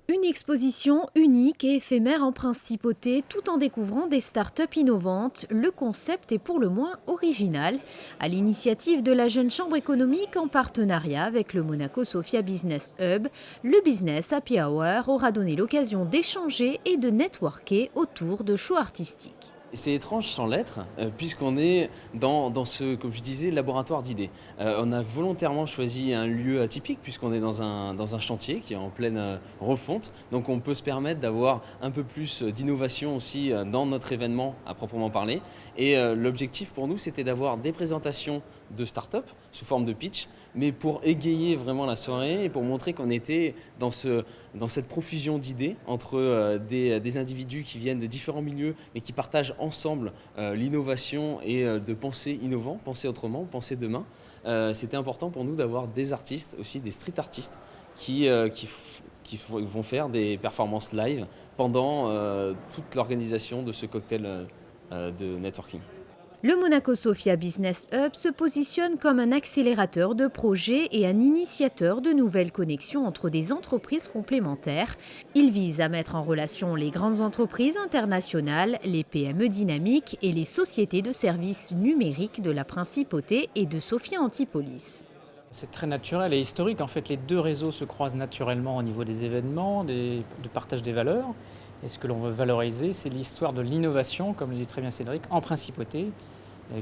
Une exposition unique et éphémère en principauté, tout en découvrant des startups innovantes. Le concept est pour le moins original. À l'initiative de la Jeune Chambre économique en partenariat avec le Monaco Sophia Business Hub, le Business Happy Hour aura donné l'occasion d'échanger et de networker autour de shows artistiques. C'est étrange sans l'être, puisqu'on est dans ce, comme je disais, laboratoire d'idées. On a volontairement choisi un lieu atypique, puisqu'on est dans un chantier qui est en pleine refonte. Donc on peut se permettre d'avoir un peu plus d'innovation aussi dans notre événement à proprement parler. Et l'objectif pour nous, c'était d'avoir des présentations de start-up sous forme de pitch, mais pour égayer vraiment la soirée et pour montrer qu'on était dans cette profusion d'idées entre des individus qui viennent de différents milieux, mais qui partagent ensemble l'innovation et de penser innovant, penser autrement, penser demain. C'était important pour nous d'avoir des artistes, aussi des street artistes, qui vont faire des performances live pendant toute l'organisation de ce cocktail de networking. Le Monaco Sophia Business Hub se positionne comme un accélérateur de projets et un initiateur de nouvelles connexions entre des entreprises complémentaires. Il vise à mettre en relation les grandes entreprises internationales, les PME dynamiques et les sociétés de services numériques de la Principauté et de Sophia Antipolis. C'est très naturel et historique. En fait, les deux réseaux se croisent naturellement au niveau des événements, de partage des valeurs. Et ce que l'on veut valoriser, c'est l'histoire de l'innovation, comme le dit très bien Cédric, en Principauté,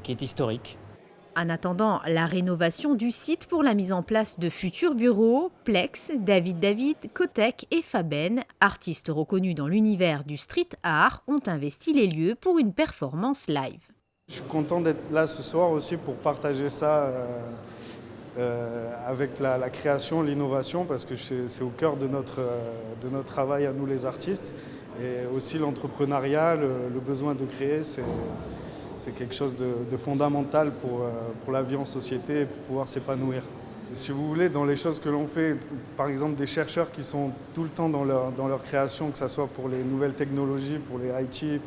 qui est historique. En attendant la rénovation du site pour la mise en place de futurs bureaux, Plex, David, Kotek et Faben, artistes reconnus dans l'univers du street art, ont investi les lieux pour une performance live. Je suis content d'être là ce soir aussi pour partager ça avec la création, l'innovation, parce que c'est au cœur de notre travail à nous les artistes. Et aussi l'entrepreneuriat, le besoin de créer, c'est quelque chose de fondamental pour la vie en société et pour pouvoir s'épanouir. Si vous voulez, dans les choses que l'on fait, par exemple des chercheurs qui sont tout le temps dans leur création, que ce soit pour les nouvelles technologies, pour les IT,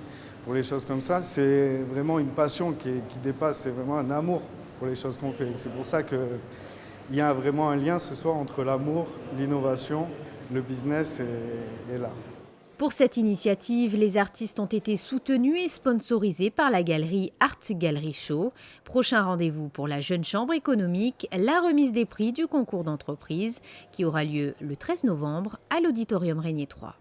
pour les choses comme ça, c'est vraiment une passion qui dépasse, c'est vraiment un amour pour les choses qu'on fait. C'est pour ça qu'il y a vraiment un lien ce soir entre l'amour, l'innovation, le business et l'art. Pour cette initiative, les artistes ont été soutenus et sponsorisés par la galerie Art Gallery Show. Prochain rendez-vous pour la Jeune Chambre économique, la remise des prix du concours d'entreprise qui aura lieu le 13 novembre à l'Auditorium Régnier 3.